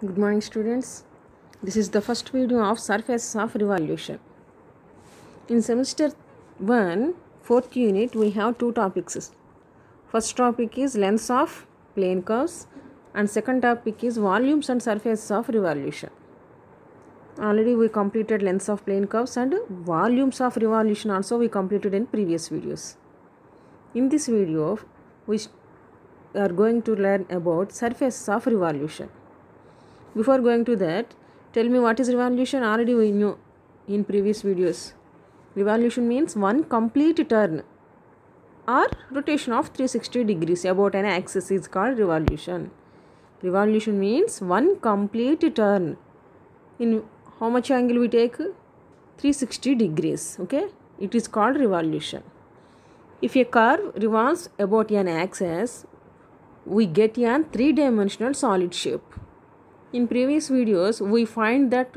Good morning, students. This is the first video of surface of revolution. In semester 1, 4th unit, we have two topics. First topic is lengths of plane curves and second topic is volumes and surfaces of revolution. Already we completed lengths of plane curves and volumes of revolution also we completed in previous videos. In this video, we are going to learn about surfaces of revolution. Before going to that, tell me what is revolution. Already we knew in previous videos. Revolution means one complete turn or rotation of 360 degrees about an axis is called revolution. Revolution means one complete turn. In how much angle we take? 360 degrees. Okay, it is called revolution. If a curve revolves about an axis, we get a three-dimensional solid shape. In previous videos, we find that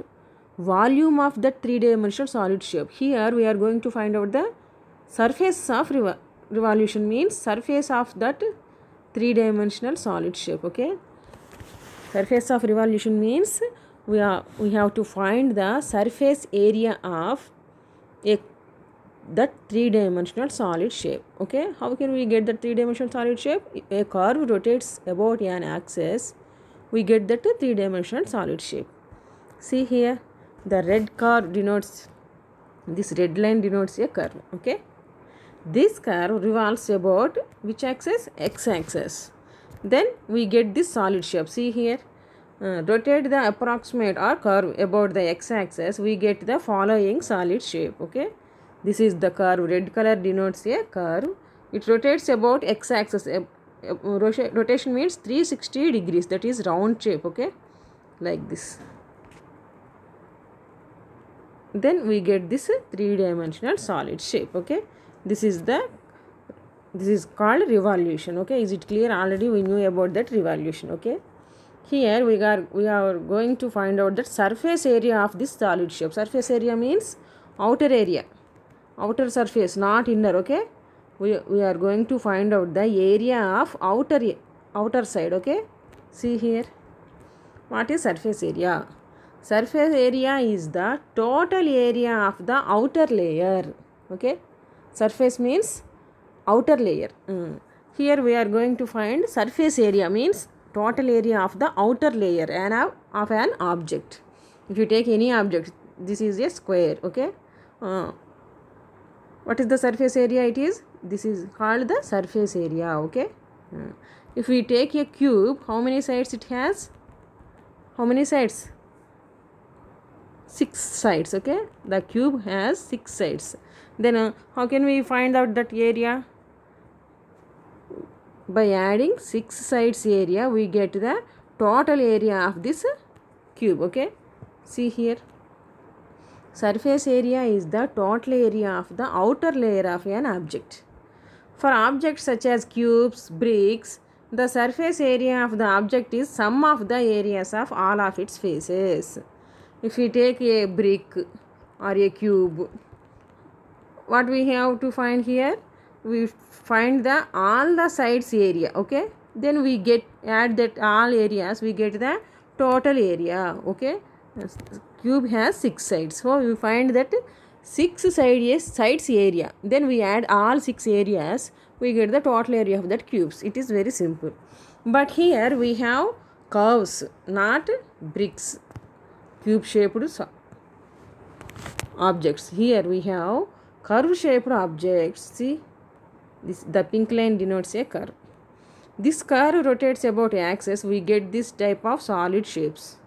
volume of that three-dimensional solid shape. Here we are going to find out the surface of revolution means surface of that three-dimensional solid shape. Okay, surface of revolution means we have to find the surface area of that three-dimensional solid shape. Okay, how can we get that three-dimensional solid shape? A curve rotates about an axis, we get that three-dimensional solid shape. See here, the red curve denotes, this red line denotes a curve. Okay, this curve revolves about which axis? X-axis. Then we get this solid shape. See here, rotate the approximate or curve about the x-axis, we get the following solid shape. Okay, this is the curve. Red color denotes a curve. It rotates about x-axis. Rotation means 360 degrees, that is round shape. Okay, like this. Then we get this three-dimensional solid shape. Okay, this is called revolution. Okay, is it clear? Already we knew about that revolution. Okay, here we are going to find out that surface area of this solid shape. Surface area means outer area, outer surface, not inner. Okay, we are going to find out the area of outer side. Okay, see here, what is surface area? Surface area is the total area of the outer layer. Okay, surface means outer layer. Here we are going to find surface area means total area of the outer layer of an object. If you take any object, this is a square. Okay, what is the surface area? It is, this is called the surface area. Okay, if we take a cube, how many sides it has? How many sides? 6 sides. Okay, the cube has 6 sides. Then how can we find out that area? By adding 6 sides area, we get the total area of this cube. Okay, see here, surface area is the total area of the outer layer of an object. For objects such as cubes, bricks, the surface area of the object is sum of the areas of all of its faces. If we take a brick or a cube, what we have to find here? We find the all the sides area. Okay, then we add that all areas, we get the total area. Okay, cube has 6 sides, so we find that 6 sides area, then we add all 6 areas, we get the total area of that cubes. It is very simple. But here we have curves, not bricks, cube shaped objects. Here we have curve shaped objects. See, this, the pink line denotes a curve. This curve rotates about axis, we get this type of solid shapes.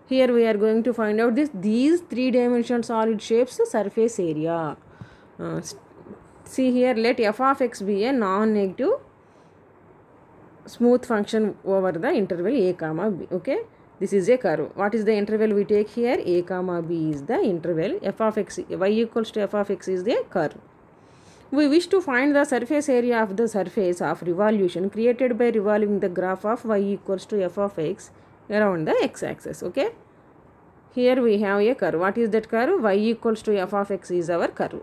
Here we are going to find out these three-dimensional solid shapes surface area. See here, let f of x be a non-negative smooth function over the interval a comma b. Okay, this is a curve. What is the interval we take here? A comma b is the interval. F of x, y equals to f of x is the curve. We wish to find the surface area of the surface of revolution created by revolving the graph of y equals to f of x around the x-axis. Okay, here we have a curve. What is that curve? Y equals to f of x is our curve.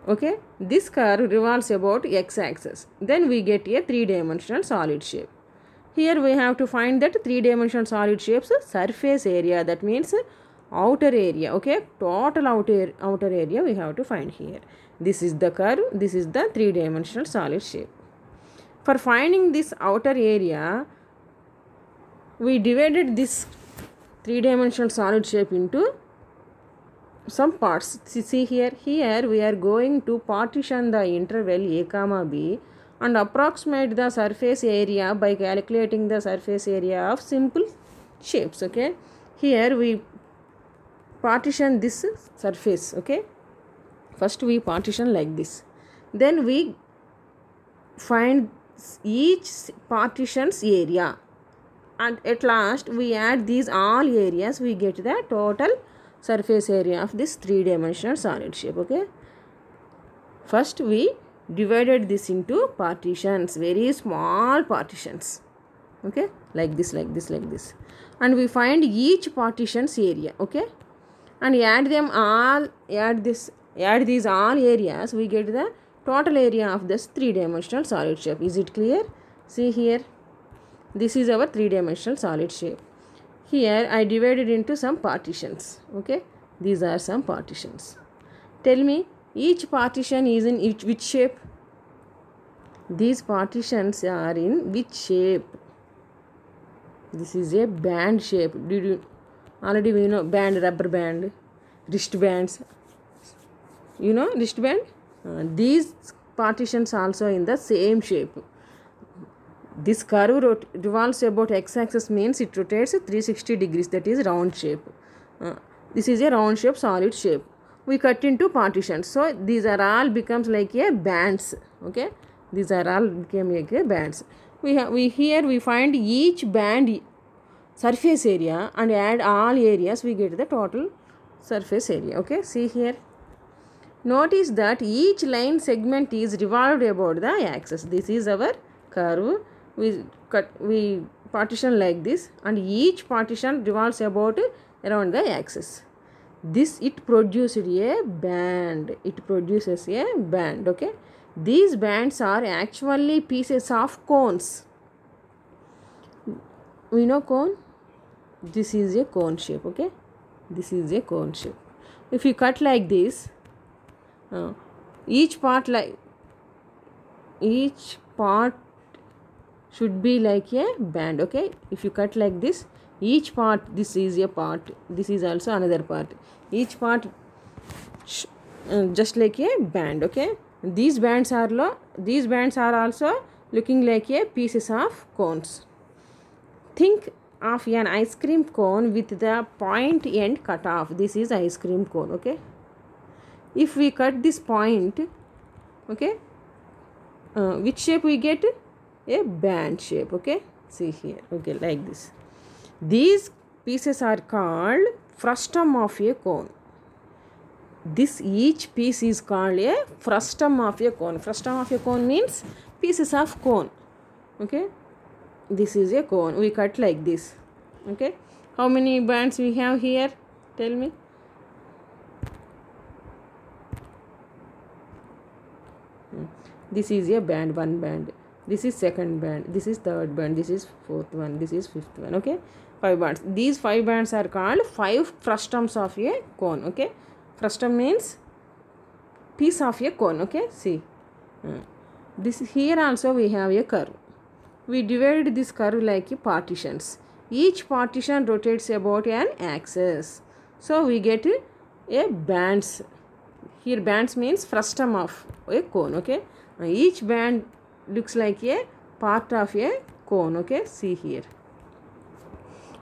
Okay, this curve revolves about x-axis. Then we get a three-dimensional solid shape. Here we have to find that three-dimensional solid shapes surface area, that means outer area. Okay, total outer area we have to find here. This is the curve, this is the three-dimensional solid shape. For finding this outer area, we divided this three-dimensional solid shape into some parts. See here we are going to partition the interval a comma b and approximate the surface area by calculating the surface area of simple shapes. Okay, here we partition this surface. Okay, first we partition like this, then we find each partition's area, and at last we add these all areas, we get the total surface area of this three-dimensional solid shape. Okay, first we divided this into partitions, very small partitions. Okay, like this, and we find each partition's area. Okay, and add them all, add these all areas, we get the total area of this three-dimensional solid shape. Is it clear? See here, this is our three-dimensional solid shape. Here I divided into some partitions. Okay, these are some partitions. Tell me, each partition is in which shape? These partitions are in which shape? This is a band shape. Did you already we know band, rubber band, wristbands? You know wristband? These partitions also in the same shape. This curve revolves about x-axis, means it rotates 360 degrees, that is round shape. This is a round shape, solid shape. We cut into partitions, so these are all becomes like a bands. Okay, these are all became like a bands. Here we find each band surface area and add all areas, we get the total surface area. Okay, see here. Notice that each line segment is revolved about the axis. This is our curve. We partition like this, and each partition revolves about around the axis. This it produces a band. It produces a band. Okay, these bands are actually pieces of cones. We know cone. This is a cone shape. Okay, this is a cone shape. If you cut like this, each part should be like a band. Okay, if you cut like this, each part, this is a part, this is also another part, each part just like a band. Okay, these bands are also looking like a pieces of cones. Think of an ice cream cone with the point end cut off. This is ice cream cone. Okay, if we cut this point, okay, which shape we get? A band shape. Okay, see here. Okay, like this. These pieces are called frustum of a cone. Each piece is called a frustum of a cone. Frustum of a cone means pieces of cone. Okay, this is a cone. We cut like this. Okay, how many bands we have here? Tell me. This is a band, one band. This is second band. This is third band. This is fourth one. This is fifth one. Okay, 5 bands. These 5 bands are called 5 frustums of a cone. Okay, frustum means piece of a cone. Okay, see, this here also we have a curve. We divided this curve like partitions. Each partition rotates about an axis, so we get a bands. Here bands means frustum of a cone. Okay, each band looks like a part of a cone. Okay, see here.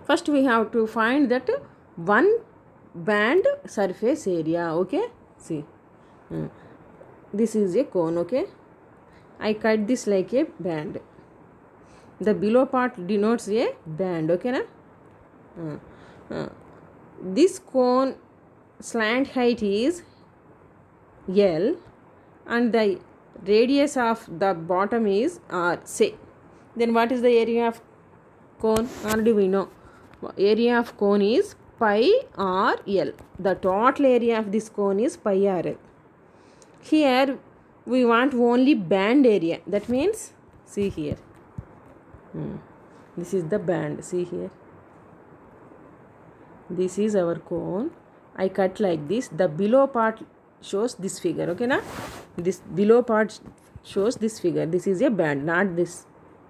First we have to find that one band surface area. Okay, see, this is a cone. Okay, I cut this like a band. The below part denotes a band. Okay, na? This cone slant height is L and the radius of the bottom is R, say. Then what is the area of cone? Already we know. Area of cone is pi r L. The total area of this cone is pi r L. Here we want only band area. That means, see here. This is the band. See here. This is our cone. I cut like this. The below part shows this figure. Okay, na? This below part shows this figure. This is a band, not this.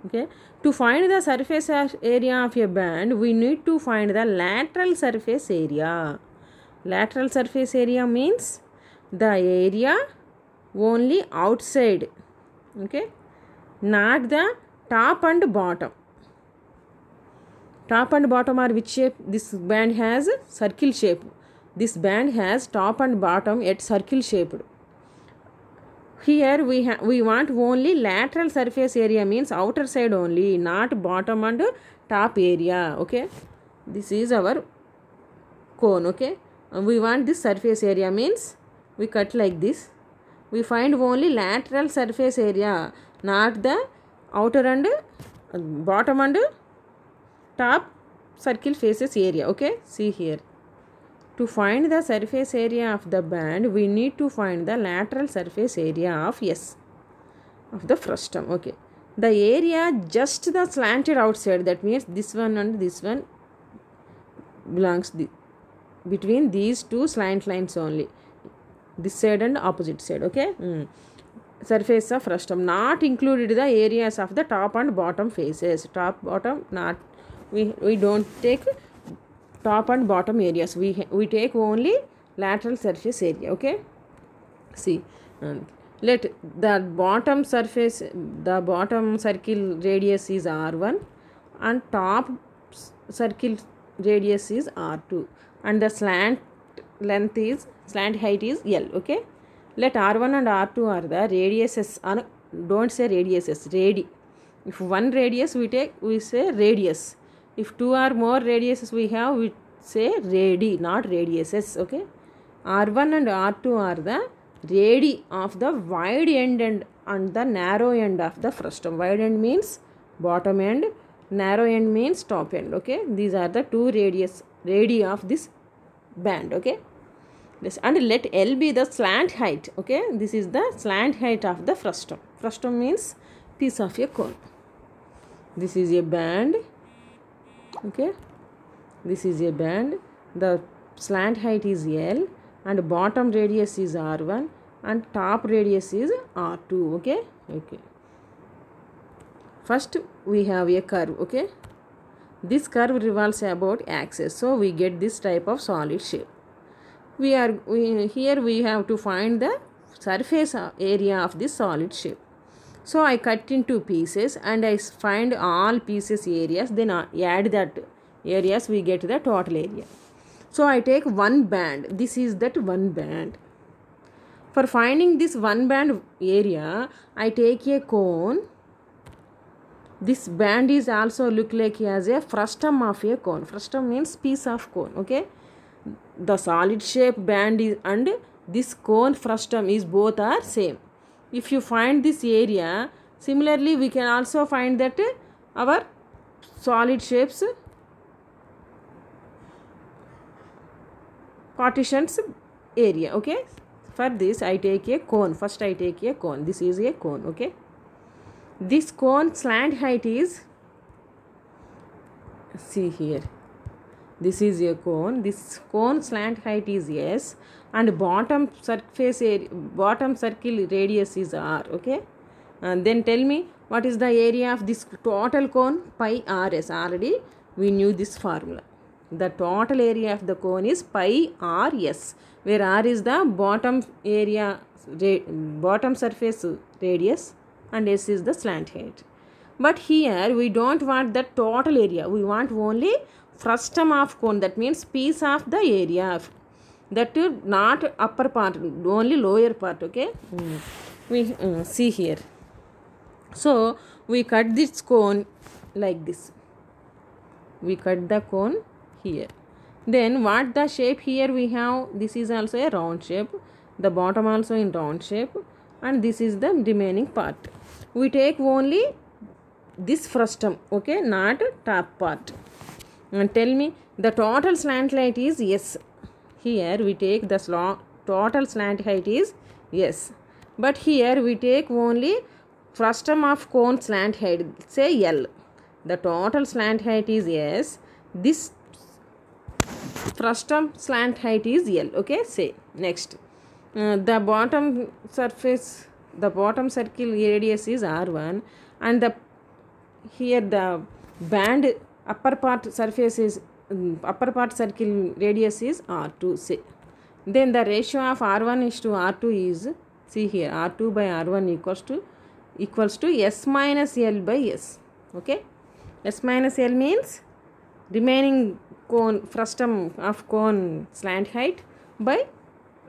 Okay. To find the surface area of a band, we need to find the lateral surface area. Lateral surface area means the area only outside. Okay. Not the top and bottom. Top and bottom are which shape? This band has circle shape. This band has top and bottom at circle shaped. Here we want only lateral surface area, means outer side only, not bottom and top area. Okay, this is our cone. Okay, and we want this surface area, means we cut like this. We find only lateral surface area, not the outer and bottom and top circle faces area. Okay, see here. To find the surface area of the band, we need to find the lateral surface area of S, of the frustum. Okay, the area just the slanted outside, that means this one and this one belongs between these two slant lines only, this side and opposite side. Okay, surface of frustum, not included the areas of the top and bottom faces. Top, bottom, not. We don't take top and bottom areas. We take only lateral surface area. Okay, see, let the bottom surface, the bottom circle radius is R1 and top circle radius is R2 and the slant height is L. Okay, let R1 and R2 are the radiuses. Don't say radiuses, radi. If one radius we take, we say radius. If two or more radiuses we have, we say radi, not radiuses. Okay, R1 and R2 are the radi of the wide end and the narrow end of the frustum. Wide end means bottom end, narrow end means top end. Okay, these are the two radi of this band. Okay, this, and let L be the slant height. Okay, this is the slant height of the frustum. Frustum means piece of a cone. This is a band. Okay, this is a band. The slant height is L and bottom radius is R1 and top radius is R2. Okay, okay. First we have a curve. Okay, this curve revolves about axis, so we get this type of solid shape. Here we have to find the surface area of this solid shape. So I cut into pieces and I find all pieces areas, then add that areas, we get the total area. So I take one band. This is that one band. For finding this one band area, I take a cone. This band is also look like as a frustum of a cone. Frustum means piece of cone. Okay, the solid shape band is and this cone frustum is both are same. If you find this area, similarly we can also find that our solid shapes partitions area. Okay, for this I take a cone. First I take a cone. This is a cone. Okay, this cone slant height is, see here, this is a cone. This cone slant height is S and bottom surface area, bottom circle radius is R. Okay, and then tell me what is the area of this total cone? Pi RS. Already we knew this formula. The total area of the cone is pi RS, where R is the bottom area, bottom surface radius and S is the slant height. But here we don't want the total area. We want only frustum of cone, that means piece of the area, that is not upper part, only lower part. Okay, we see here. So we cut this cone like this. We cut the cone here. Then what the shape here we have? This is also a round shape. The bottom also in round shape, and this is the remaining part. We take only this frustum. Okay, not top part. And tell me the total slant height is S. Here we take the total slant height is S. But here we take only frustum of cone slant height, say L. the total slant height is S, this frustum slant height is L. Okay, say next. The bottom surface, the bottom circle radius is R1, and here the band upper part surface is upper part circle radius is R2. Say then the ratio of R1 is to R2 is, see here, R2 by R1 equals to S minus L by S. Okay, S minus L means remaining cone frustum of cone slant height by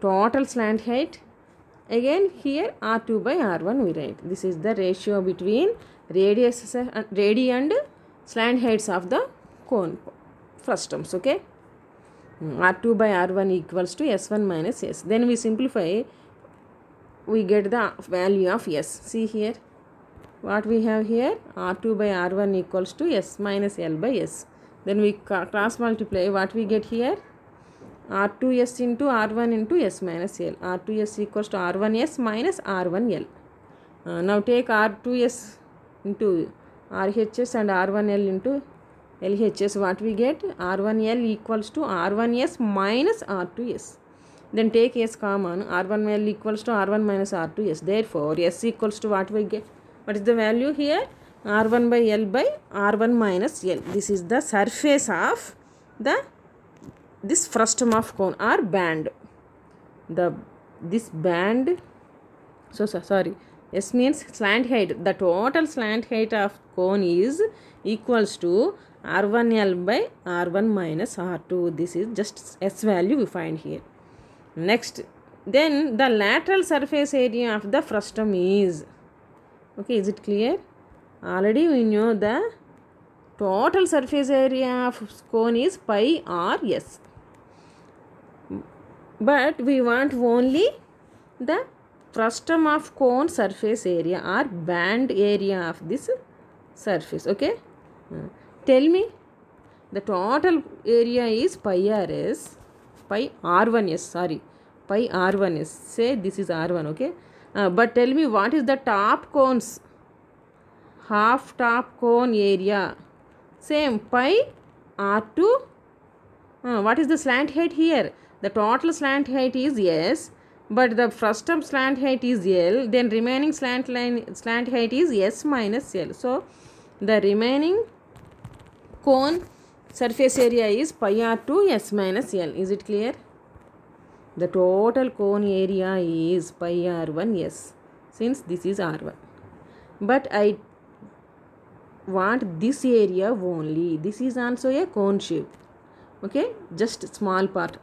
total slant height. Again here R2 by R1 we write. This is the ratio between radii and slant heights of the cone frustums. Okay, R2 by R1 equals to S1 minus S. Then we simplify, we get the value of S. See here what we have here, R2 by R1 equals to S minus L by S. Then we cross multiply, what we get here, R2S into R1 into S minus L. R2S equals to R1S minus R1L. Now take R2S into RHS and R1L into LHS. What we get, R1L equals to R1S minus R2S. Then take S common, R1L equals to R1 minus R2S. Therefore S equals to what we get, what is the value here, R1 by L by R1 minus L. This is the surface of this frustum of cone or band. This band, sorry, S means slant height. The total slant height of cone is equals to R1L by R1 minus R2. This is just S value we find here. Next, then the lateral surface area of the frustum is, okay, is it clear? Already we know the total surface area of cone is pi r S, but we want only the frustum of cone surface area or band area of this surface. Okay, tell me, the total area is pi r S, pi r1s, sorry, pi r1s. Say this is r1. Okay, but tell me what is the top cones, half top cone area. Same, pi r2. What is the slant height here? The total slant height is S, but the frustum slant height is L. Then remaining slant height is S minus L. So the remaining cone surface area is pi r2 S minus L. Is it clear? The total cone area is pi r1 S, since this is r1. But I want this area only. This is also a cone shape. Okay, just small part.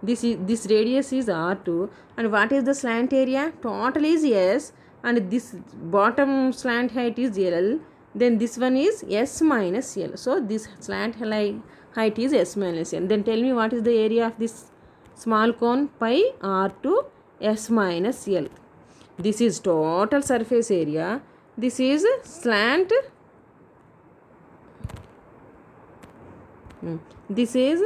This radius is r2, and what is the slant area? Total is S, and this bottom slant height is L. Then this one is S minus L. So this slant height is S minus L. Then tell me what is the area of this small cone, pi r2 S minus L. This is total surface area. This is slant. This is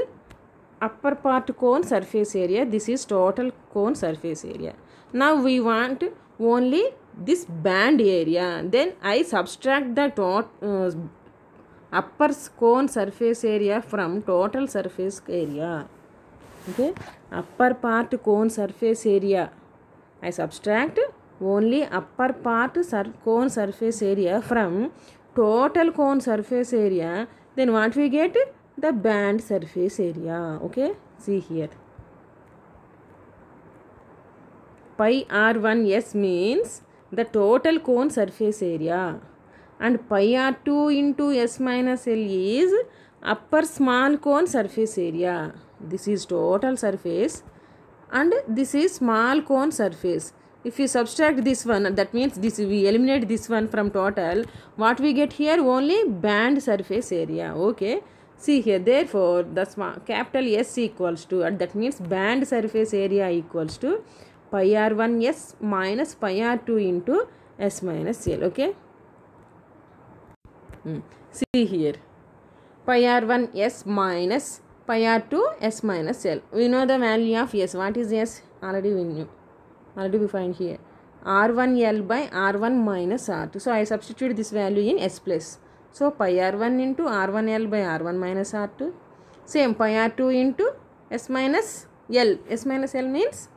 upper part cone surface area. This is total cone surface area. Now we want only this band area. Then I subtract the upper cone surface area from total surface area. Okay, upper part cone surface area, I subtract only upper part cone surface area from total cone surface area. Then what we get? The band surface area. Okay, see here, pi r1s means the total cone surface area, and pi r2 into S minus L is upper small cone surface area. This is total surface and this is small cone surface. If you subtract this one, that means this, we eliminate this one from total. What we get here? Only band surface area. Okay, see here, therefore the capital S equals to, that means band surface area equals to pi r1 S minus pi r2 into S minus L. Okay, see here, pi r1 S minus pi r2 S minus L. We know the value of S. What is S? Already we knew. Already we find here r1L by r1 minus r2. So I substitute this value in S place. So pi r1 into r1l by r1 minus r2. Same pi r2 into s minus l. S minus l means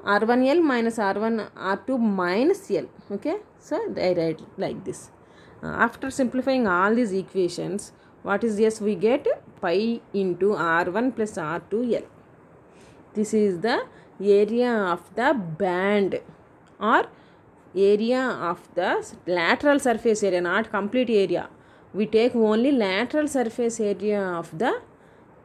r1l minus r1 r2 minus l. Okay, so I write like this. After simplifying all these equations, what is this? We get pi into r1 plus r2l. This is the area of the band or area of the lateral surface area, not complete area. We take only lateral surface area of the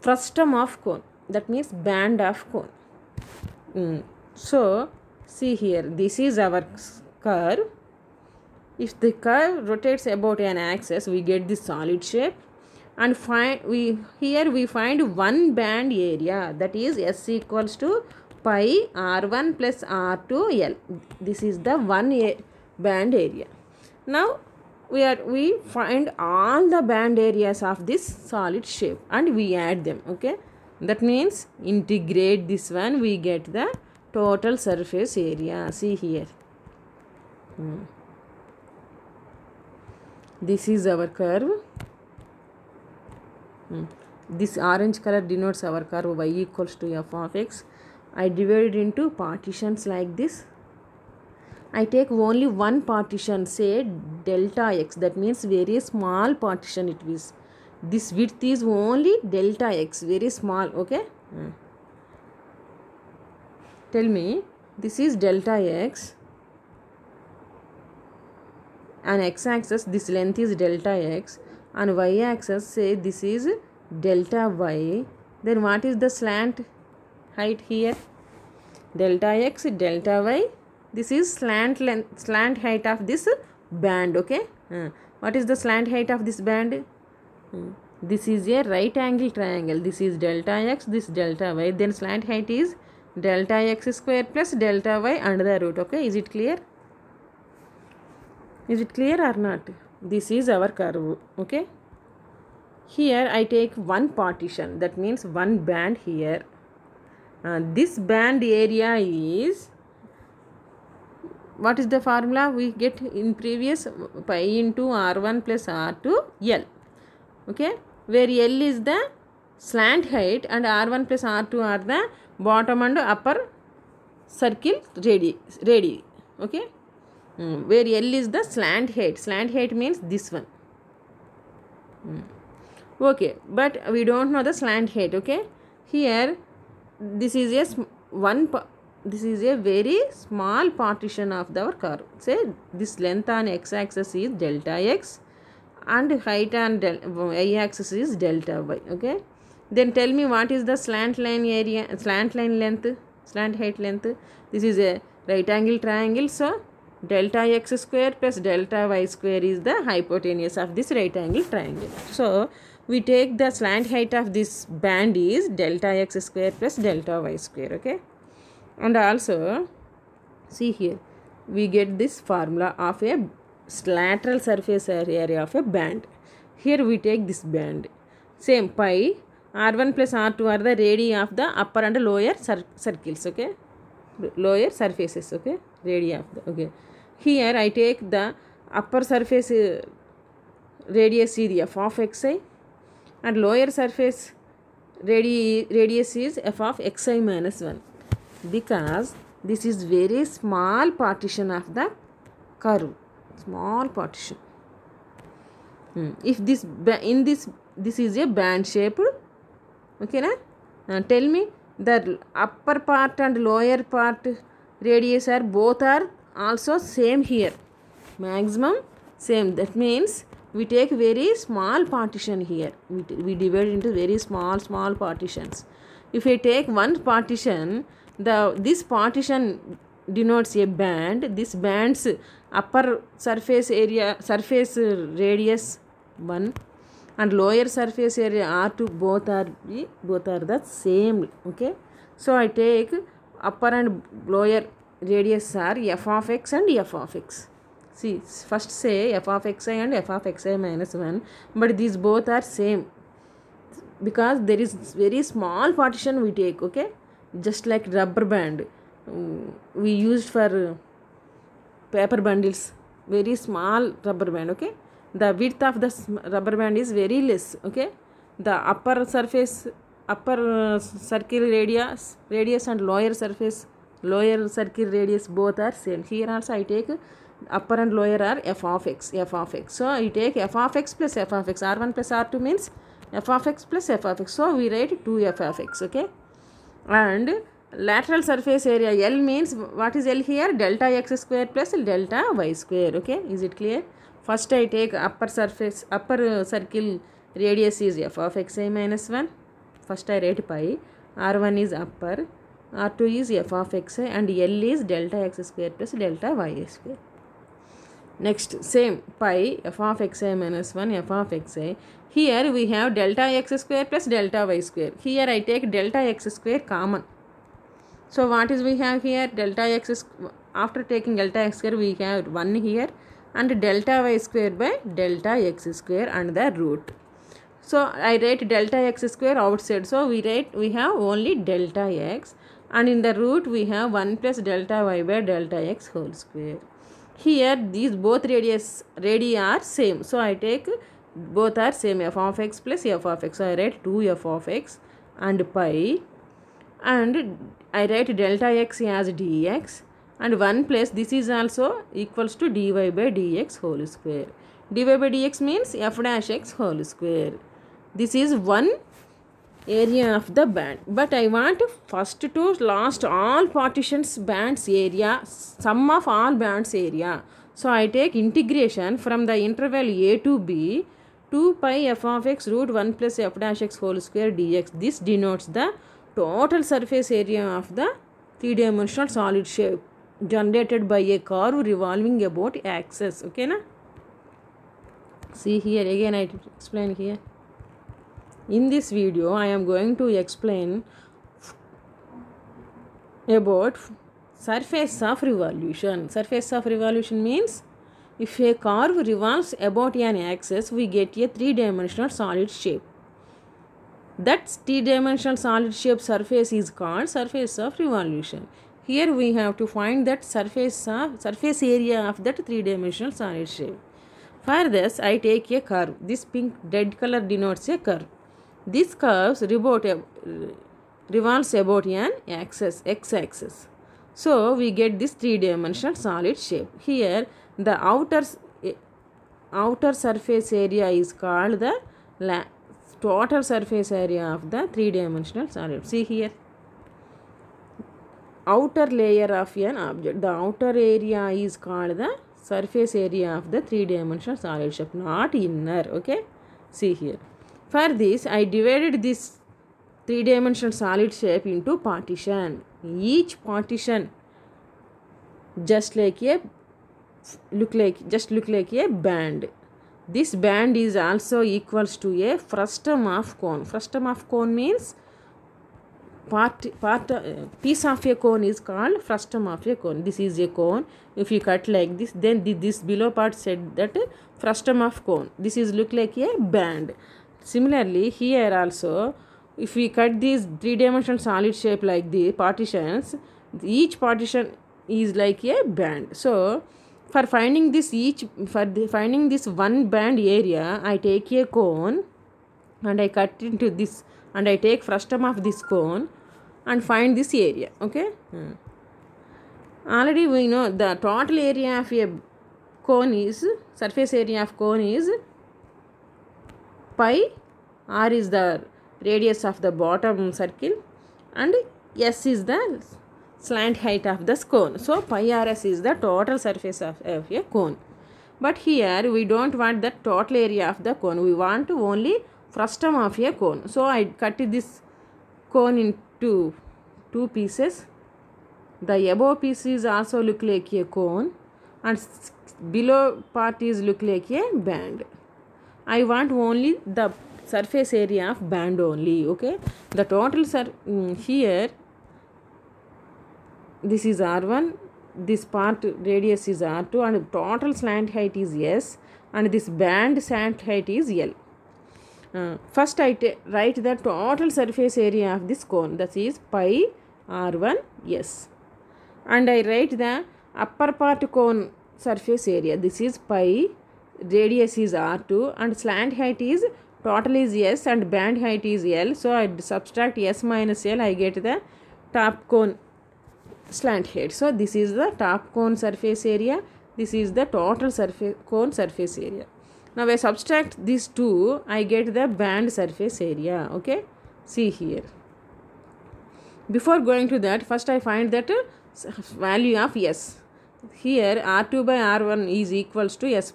frustum of cone. That means band of cone. So see here, this is our curve. If the curve rotates about an axis, we get this solid shape, and here we find one band area, that is S equals to pi r1 plus r2l. This is the one band area. Now we find all the band areas of this solid shape and we add them. Okay, that means integrate this one, we get the total surface area. See here. This is our curve. This orange color denotes our curve y equals to f of x. I divide it into partitions like this. I take only one partition, say delta x. That means very small partition it is. This width is only delta x, very small. Okay. Tell me, this is delta x. On x-axis, this length is delta x. On y-axis, say this is delta y. Then what is the slant height here? Delta x, delta y. This is slant height of this band. Okay. What is the slant height of this band? This is a right angle triangle. This is delta x, this delta y. Then slant height is delta x square plus delta y under the root. Okay. Is it clear? Is it clear or not? This is our curve. Okay. Here I take one partition. That means one band here. This band area is, what is the formula we get in previous? Pi into r1 plus r2l. Okay. Where l is the slant height and r1 plus r2 are the bottom and upper circle radii. Okay. Where L is the slant height. Slant height means this one. Okay, but we don't know the slant height. Okay, here this is a very small partition of our curve. Say this length on x-axis is delta x and height on y-axis is delta y. Okay, then tell me what is the slant line area, slant line length, slant height length. This is a right angle triangle, so delta x square plus delta y square is the hypotenuse of this right angle triangle. So we take the slant height of this band is delta x square plus delta y square. Okay, and also see here we get this formula of a lateral surface area of a band. Here we take this band. Same pi r1 plus r2 are the radii of the upper and lower circles. Okay, lower surfaces. Okay, radii of the. Okay, here I take the upper surface radius is f of xi and lower surface radius is f of xi minus 1, because this is very small partition of the curve, small partition. If this this is a band shaped. Okay, na? Tell me the upper part and lower part radius are both are also same here, maximum same. That means we take very small partition here. We divide into very small partitions. If I take one partition, this partition denotes a band. This band's upper surface radius 1 and lower surface area r2 both are the same. Okay, so I take upper and lower radius are f of x and f of x. See, first say f of xi and f of xi minus 1, but these both are same because there is very small partition we take. Okay, just like rubber band we used for paper bundles, very small rubber band. Okay, the width of the rubber band is very less. Okay, the upper surface, upper circle radius and lower circle radius both are same. Here also I take upper and lower are f of x. So I take f of x plus f of x. R1 plus R2 means f of x plus f of x. So we write 2f of x. Okay, and lateral surface area L means, what is L here? Delta x square plus delta y square. Okay, is it clear? First I take upper circle radius is f of xi minus 1. First I write pi. R1 is upper, R2 is f of xi, and L is delta x square plus delta y square. Next, same pi f of xi minus 1 f of xi. Here we have delta x square plus delta y square. Here I take delta x square common. So what is we have here? Delta x, after taking delta x square we have 1 here, and delta y square by delta x square and the root. So I write delta x square outside. So we have only delta x, and in the root we have 1 plus delta y by delta x whole square. Here these both radii are same. So I take both are same, f of x plus f of x. So I write 2f of x and pi, and I write delta x as dx, and 1 plus this is also equals to dy by dx whole square. Dy by dx means f dash x whole square. This is one area of the band, but I want first to last all partitions bands area, sum of all bands area. So I take integration from the interval a to b, 2 pi f of x root 1 plus f dash x whole square dx. This denotes the total surface area of the three-dimensional solid shape generated by a curve revolving about axis. Okay na? See here again I explain here. In this video I am going to explain about surface of revolution. Surface of revolution means if a curve revolves about an axis, we get a three-dimensional solid shape. That three-dimensional solid shape surface is called surface of revolution. Here we have to find that surface area of that three-dimensional solid shape. For this I take a curve. This pink red color denotes a curve. This curve revolves about an axis, x-axis. So we get this three-dimensional solid shape. Here the outer surface area is called the total surface area of the three-dimensional solid. See here, outer layer of an object, the outer area is called the surface area of the three-dimensional solid shape, not inner. Okay, see here. For this I divided this three-dimensional solid shape into partition. Each partition look like a band. This band is also equals to a frustum of cone. Frustum of cone means piece of a cone is called frustum of a cone. This is a cone. If you cut like this, then this below part said that frustum of cone. This is look like a band. Similarly here also, if we cut these three-dimensional solid shape like the partitions, each partition is like a band. So for finding this one band area, I take a cone and I cut into this, and I take frustum of this cone and find this area. Okay, already we know the total area of a cone is, surface area of cone is pi. R is the radius of the bottom circle, and S is the slant height of the cone. So pi rs is the total surface of a cone. But here we don't want the total area of the cone. We want only frustum of a cone. So I cut this cone into two pieces. The above piece is also look like a cone, and below part is look like a band. I want only the surface area of band only. Okay, the total here this is R1, this part radius is R2, and total slant height is S, and this band slant height is L. First I write the total surface area of this cone, that is pi R1 S, and I write the upper part cone surface area, this is pi radius is R2 and slant height is total is S and band height is L. So I subtract S minus L, I get the top cone slant height. So this is the top cone surface area. This is the total cone surface area. Now I subtract these two, I get the band surface area. Okay, see here. Before going to that, first I find that value of S. Here R2 by R1 is equals to S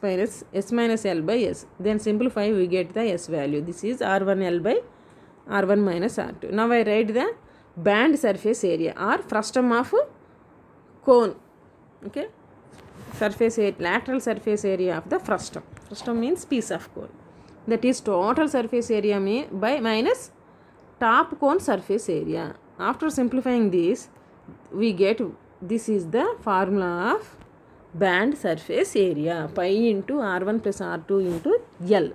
minus L by S. Then simplify, we get the S value. This is R1L by R1 minus R2. Now I write the band surface area or frustum of cone. Okay, lateral surface area of the frustum. Frustum means piece of cone. That is total surface area by minus top cone surface area. After simplifying this, we get this is the formula of band surface area, pi into R1 plus R2 into L,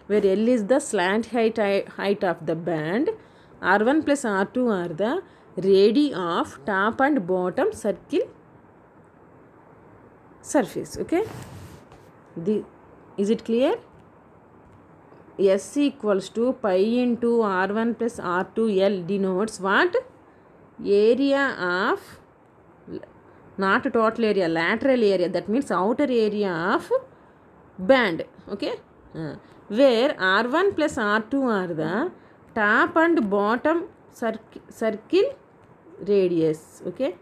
where L is the slant height of the band. R1 plus R2 are the radii of top and bottom circle surface. Okay, is it clear? S equals to pi into R1 plus R2 L denotes what? Area of, not total area, lateral area, that means outer area of band. Okay, where R1 plus R2 are the top and bottom circle radius. Okay,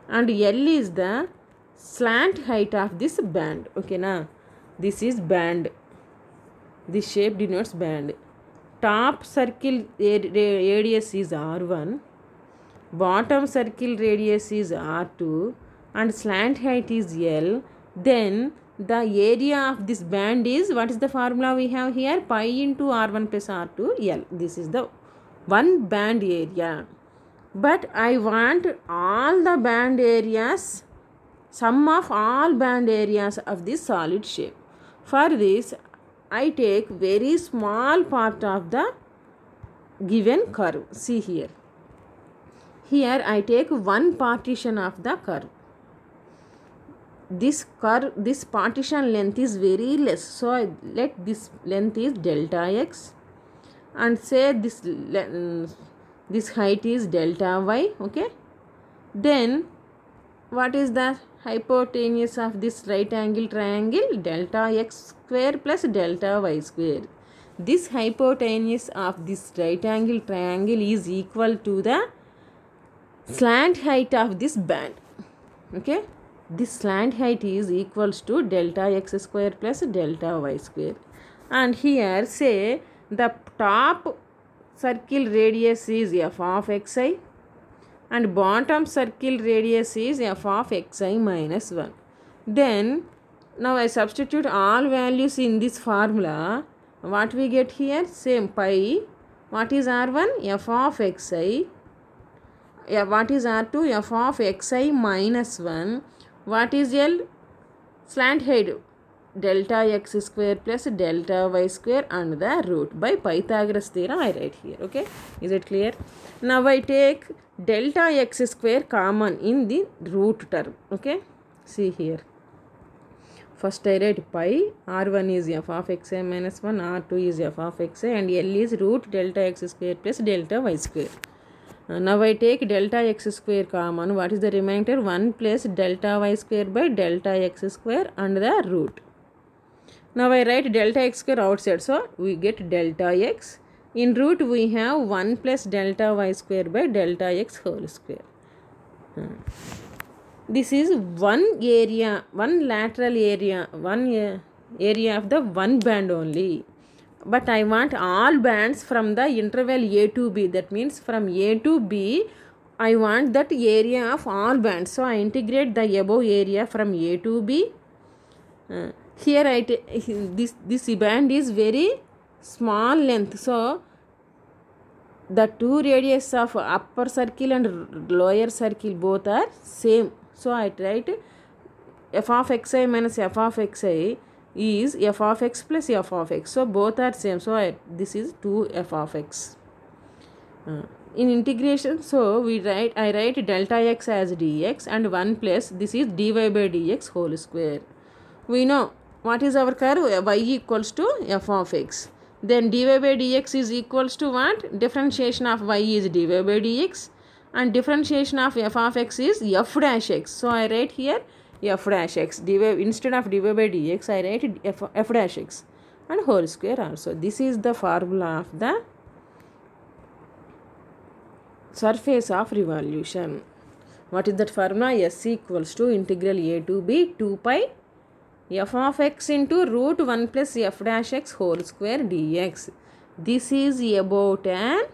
and L is the slant height of this band. Okay, now this is band. This shape denotes band. Top circle radius is R1, bottom circle radius is R2 and slant height is L. Then the area of this band is, what is the formula we have here? Pi into R1 plus R2 L. This is the one band area. But I want all the band areas, sum of all band areas of this solid shape. For this, I take very small part of the given curve. See here. Here I take one partition of the curve. This partition length is very less. So I let this length is delta x and say this height is delta y. Okay. Then what is the hypotenuse of this right angle triangle? Delta x square plus delta y square. This hypotenuse of this right angle triangle is equal to the slant height of this band. Okay, this slant height is equals to delta x square plus delta y square. And here say the top circle radius is f of xi and bottom circle radius is f of xi minus 1. Then now I substitute all values in this formula. What we get here? Same pi. What is R1? F of xi. What is R2? F of xi minus 1. What is L? Slant height. Delta x square plus delta y square and the root. By Pythagoras theorem I write here. Okay, is it clear? Now I take delta x square common in the root term. Okay, see here. First I write pi, R1 is f of xi minus 1, R2 is f of xi and L is root delta x square plus delta y square. Now I take delta x square common. What is the remainder? 1 plus delta y square by delta x square and the root. Now I write delta x square outside. So we get delta x. In root we have 1 plus delta y square by delta x whole square. This is one area, one lateral area, one area of the one band only. But I want all bands from the interval A to B. That means from A to B, I want that area of all bands. So I integrate the above area from A to B. Here this band is very small length. So the two radius of upper circle and lower circle both are same. So I write f of xi minus f of xi is f of x plus f of x. So both are same. So this is 2f of x. In integration, so I write delta x as dx and 1 plus this is dy by dx whole square. We know what is our curve? Y equals to f of x. Then dy by dx is equals to what? Differentiation of y is dy by dx and differentiation of f of x is f dash x. So I write here f dash x. Instead of dy by dx, I write f dash x and whole square also. This is the formula of the surface of revolution. What is that formula? S equals to integral a to b 2 pi f of x into root 1 plus f dash x whole square dx. This is about an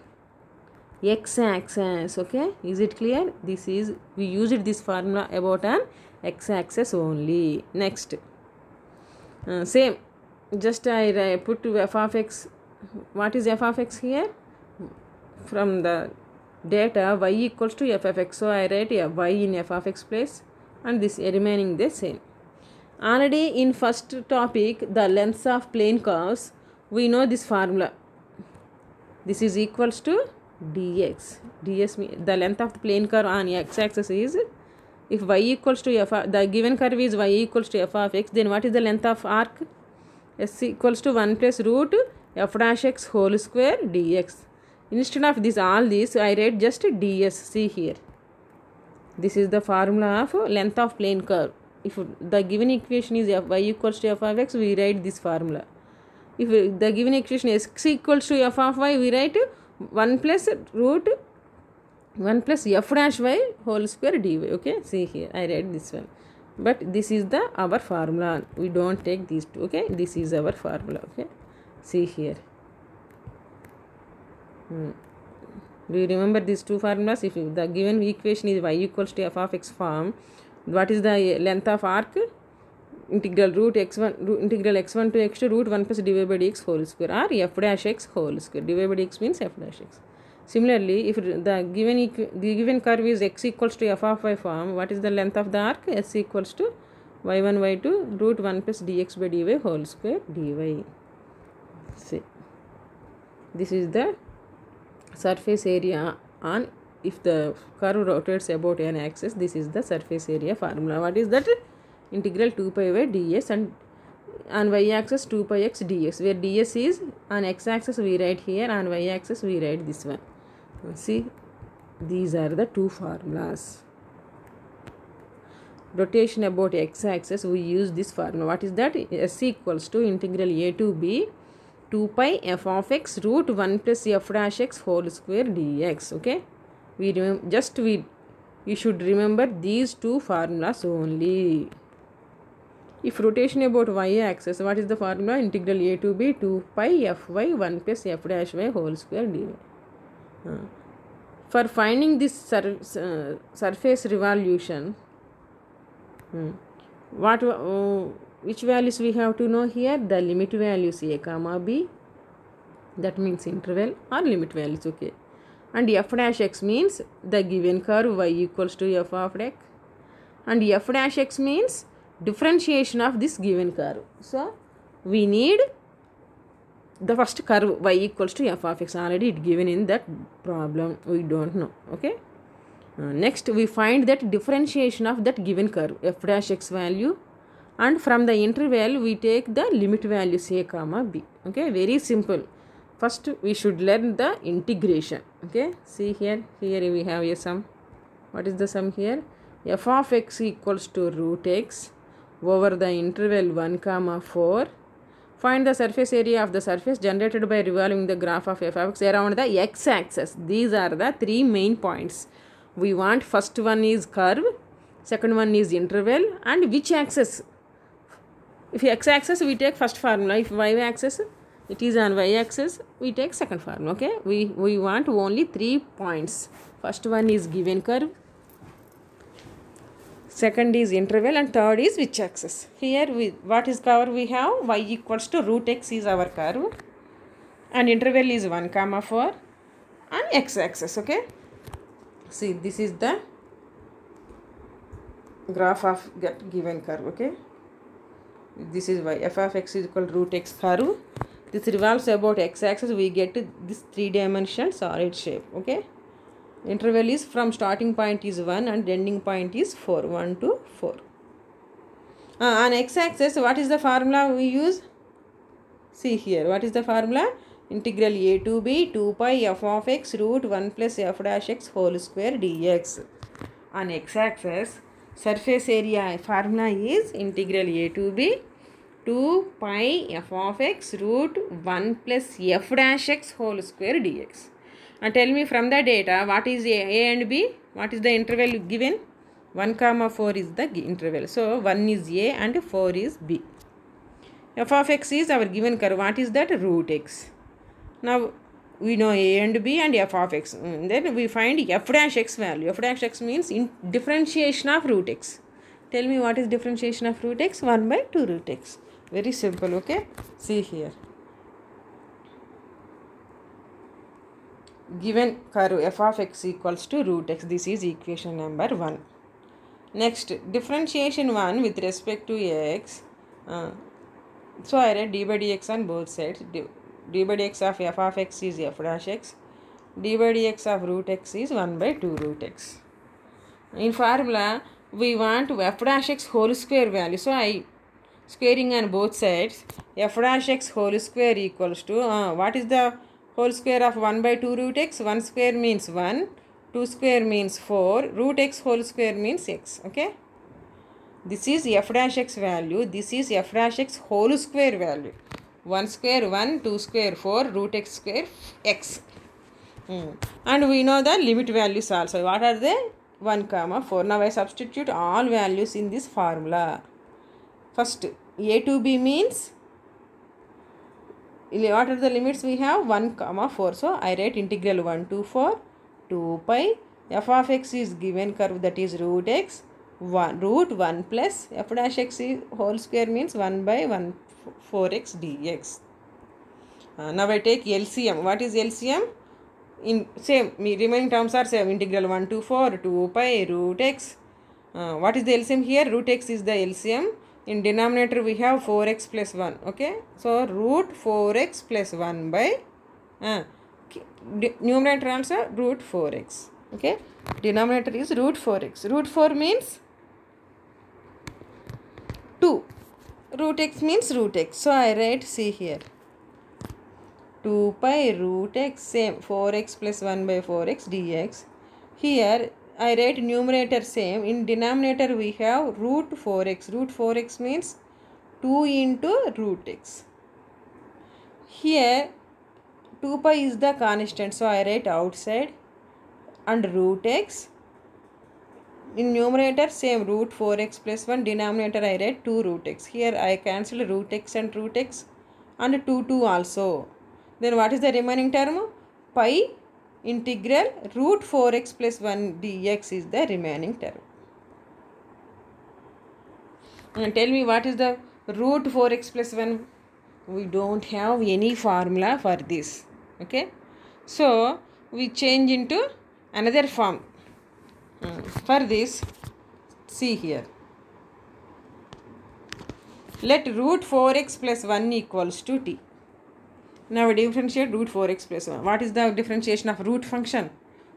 x-axis. Okay, is it clear? This is, we used this formula about an x-axis only. Next, same, just I put f of x. What is f of x here? From the data y equals to f of x, so I write y in f of x place and this remaining the same. Already in first topic, the lengths of plane curves, we know this formula. This is equals to dx. The length of the plane curve on x-axis is, if y equals to f, the given curve is y equals to f of x, then what is the length of arc? S equals to 1 plus root f dash x whole square dx. Instead of this, all this, I write just ds. See here. This is the formula of length of plane curve. If the given equation is y equals to f of x, we write this formula. If the given equation is x equals to f of y, we write 1 plus root 1 plus f dash y whole square dy. Okay, see here, I write this one. But this is the our formula. We don't take these two. Okay, this is our formula. Okay, see here. Do you remember these two formulas? If the given equation is y equals to f of x form, what is the length of arc? Integral integral x1 to x2 root 1 plus dy by dx whole square, or f dash x whole square. Dy by dx means f dash x. Similarly, if the given curve is x equals to f of y form, what is the length of the arc? S equals to y1 y2 root 1 plus dx by dy whole square dy. See, this is the surface area on, if the curve rotates about an axis, this is the surface area formula. What is that? Integral 2 pi by ds, and on y axis 2 pi x ds, where ds is on x axis we write here, on y axis we write this one. See, these are the two formulas. Rotation about x axis, we use this formula. What is that? S equals to integral a to b 2 pi f of x root 1 plus f dash x whole square dx. Okay, you should remember these two formulas only. If rotation about y axis, what is the formula? Integral a to b 2 pi fy 1 plus f dash y whole square dy. For finding this surface revolution, which values we have to know here? The limit values a comma b, that means interval or limit values. Okay, and f dash x means the given curve y equals to f of x, and f dash x means differentiation of this given curve. So we need the first curve y equals to f of x. Already it given in that problem, we don't know. Okay, next we find that differentiation of that given curve f dash x value, and from the interval we take the limit values a comma b. Okay, very simple. First we should learn the integration. Okay, see here we have a sum. What is the sum here? F of x equals to root x over the interval 1 comma 4. Find the surface area of the surface generated by revolving the graph of f of x around the x axis. These are the three main points. We want first one is curve, second one is interval, and which axis. If x axis we take first formula, if y axis it is on y axis, we take second formula. Okay, we want only 3 points. First one is given curve, second is interval, and third is which axis. Here what is curve? We have y equals to root x is our curve, and interval is 1 comma 4 and x axis. Okay, see, this is the graph of given curve. Okay, this is y, f of x is equal to root x curve. This revolves about x axis, we get this 3-dimensional solid shape. Okay, interval is from starting point is 1 and ending point is 4, 1 to 4. On x-axis, what is the formula we use? See here, what is the formula? Integral a to b 2 pi f of x root 1 plus f dash x whole square dx. On x-axis, surface area formula is integral a to b 2 pi f of x root 1 plus f dash x whole square dx. And tell me from the data, what is a and b? What is the interval given? 1 comma 4 is the interval. So 1 is a and 4 is b. F of x is our given curve. What is that? Root x. Now we know a and b and f of x. Then we find f dash x value. F dash x means differentiation of root x. Tell me what is differentiation of root x? 1 by 2 root x. Very simple, okay? See here. Given curve f of x equals to root x. This is equation number 1. Next, differentiation 1 with respect to x. So I write d by dx on both sides. D by dx of f of x is f dash x. D by dx of root x is 1 by 2 root x. In formula, we want f dash x whole square value. So I squaring on both sides. F dash x whole square equals to, what is the whole square of 1 by 2 root x? 1 square means 1. 2 square means 4. Root x whole square means x. Okay. This is f dash x value. This is f dash x whole square value. 1 square 1, 2 square 4, root x square x. And we know the limit values also. What are they? 1 comma 4. Now I substitute all values in this formula. First, a to b means, what are the limits we have? 1 comma 4. So I write integral 1 to 4, 2 pi. F of x is given curve, that is root x. Root 1 plus f dash x whole square means 1 by 1 4x dx. Now I take LCM. What is LCM? In same, remaining terms are same. Integral 1 to 4, 2 pi root x. What is the LCM here? Root x is the LCM. In denominator we have 4x plus 1. Okay. So root 4x plus 1 by numerator also root 4x. Okay. Denominator is root 4x. Root 4 means 2. Root x means root x. So I write, see here, 2 pi root x, same, 4x plus 1 by 4x dx. Here I write numerator same. In denominator we have root 4x. Root 4x means 2 into root x. Here 2 pi is the constant. So I write outside, and root x. In numerator same, root 4x plus 1. Denominator I write 2 root x. Here I cancel root x and root x, and 2 also. Then what is the remaining term? Pi integral root 4x plus 1 dx is the remaining term. And tell me what is the root 4x plus 1? We don't have any formula for this. Okay. So we change into another form. For this, see here, let root 4x plus 1 equals to t. Now we differentiate root 4x plus 1. What is the differentiation of root function?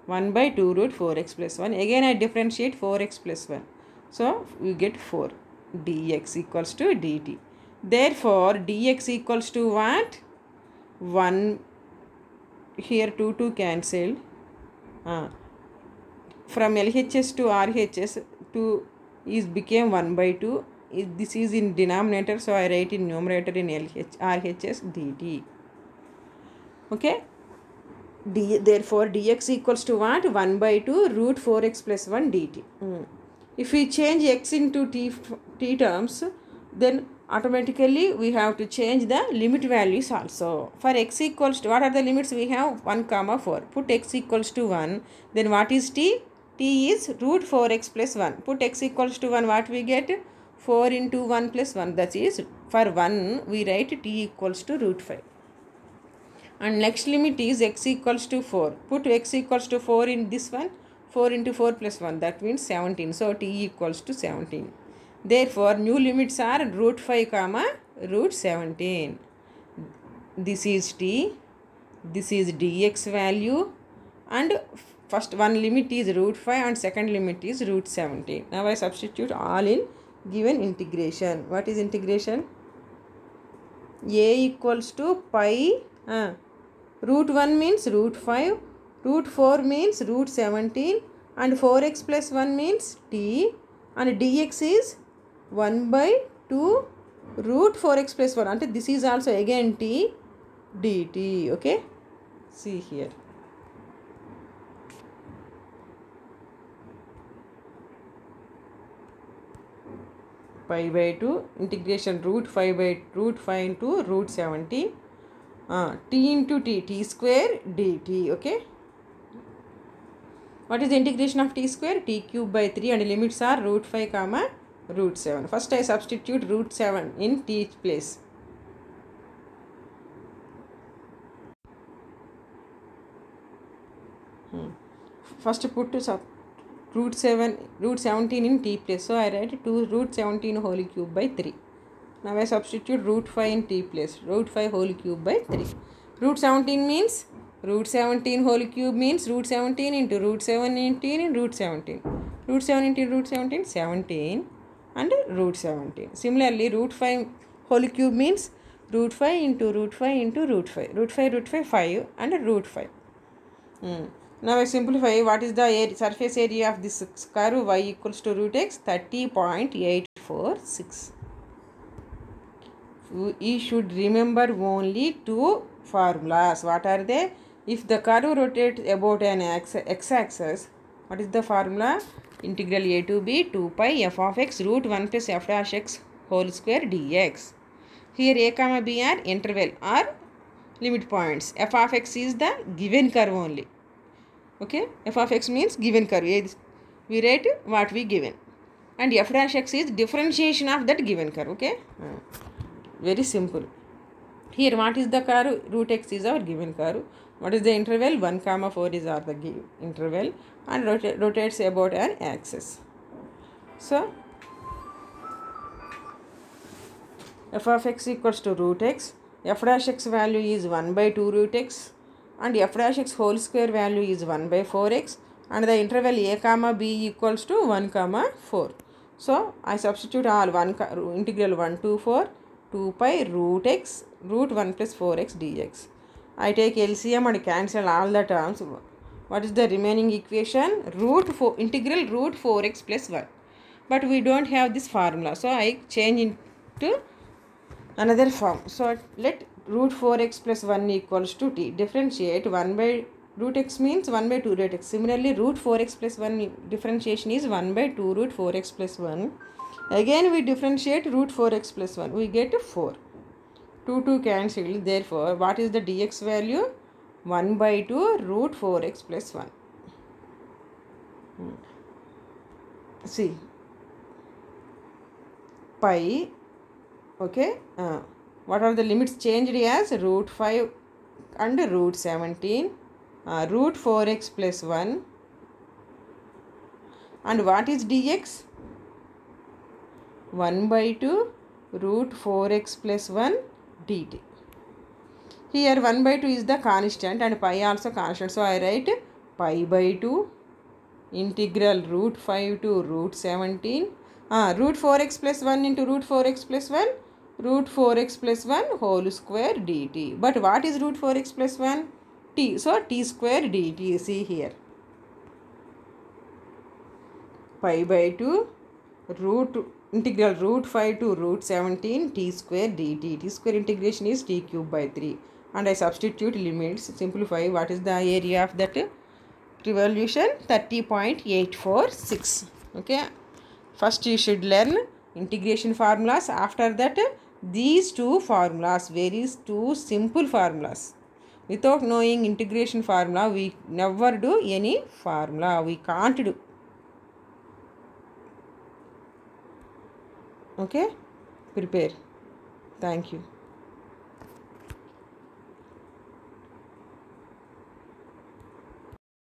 1 by 2 root 4x plus 1. Again I differentiate 4x plus 1. So we get 4. Dx equals to dt. Therefore dx equals to what? 1. Here 2 cancelled. From LHS to RHS, 2 is became 1 by 2. This is in denominator, so I write in numerator in RHS dt. Okay. Therefore dx equals to what? 1 by 2 root 4x plus 1 dt. If we change x into t terms, then automatically we have to change the limit values also. For x equals to, what are the limits we have? 1 comma 4. Put x equals to 1. Then what is t? T is root 4x plus 1. Put x equals to 1. What we get? 4 into 1 plus 1. That is, for 1 we write t equals to root 5. And next limit is x equals to 4. Put x equals to 4 in this one. 4 into 4 plus 1. That means 17. So t equals to 17. Therefore new limits are root 5 comma root 17. This is t. This is dx value. And first one limit is root 5 and second limit is root 17. Now I substitute all in given integration. What is integration? A equals to pi root 1 means root 5, root 4 means root 17, and 4x plus 1 means t, and dx is 1 by 2 root 4x plus 1. And this is also again t dt. Okay, see here. Pi by 2 integration root 5 into root 17 t into t square dt. Okay, what is the integration of t square? T cube by 3, and limits are root 5 comma root 7. First I substitute root 7 in t place. First put to root 17 in t place. So I write 2 root 17 whole cube by 3. Now I substitute root 5 in t place. Root 5 whole cube by 3. Root 17 means root 17 whole cube means root 17 into root 17 in root 17. Root 7 into root 17, 17 and root 17. Similarly, root 5 whole cube means root 5 into root 5 into root 5. Root 5, 5 and root 5. Now I simplify. What is the surface area of this curve? Y equals to root x, 30.846. We should remember only two formulas. What are they? If the curve rotates about an x-axis, what is the formula? Integral a to b 2 pi f of x root 1 plus f dash x whole square dx. Here a comma b are interval or limit points. F of x is the given curve only. Okay, f of x means given curve. We write what we given, and f dash x is differentiation of that given curve. Okay, very simple. Here what is the curve? Root x is our given curve. What is the interval? 1 comma 4 is our the interval, and rotates about an axis. So f of x equals to root x. F dash x value is 1 by 2 root x, and f dash x whole square value is 1 by 4x, and the interval a comma b equals to 1 comma 4. So I substitute all integral 1 to 4 2 pi root x root 1 plus 4x dx. I take LCM and cancel all the terms. What is the remaining equation? Integral root 4x plus 1. But we don't have this formula, so I change into another form. So let root 4x plus 1 equals to t. Differentiate 1 by root x means 1 by 2 root x. Similarly, root 4x plus 1 differentiation is 1 by 2 root 4x plus 1. Again we differentiate root 4x plus 1. We get 4. 2 cancelled. Therefore, what is the dx value? 1 by 2 root 4x plus 1. See. Pi. Okay. What are the limits changed as? Root 5 and root 17. Root 4x plus 1. And what is dx? 1 by 2 root 4x plus 1 dt. Here 1 by 2 is the constant and pi also constant. So I write pi by 2 integral root 5 to root 17. Root 4x plus 1 into root 4x plus 1. Root 4x plus 1 whole square dt. But what is root 4x plus 1? T. So t square dt. See here. Pi by 2 integral root 5 to root 17 t square dt. T square integration is t cube by 3. And I substitute limits. Simplify. What is the area of that revolution? 30.846. Okay. First you should learn integration formulas. After that these two formulas. Two simple formulas. Without knowing integration formula, we never do any formula. We can't do. Okay, prepare. Thank you.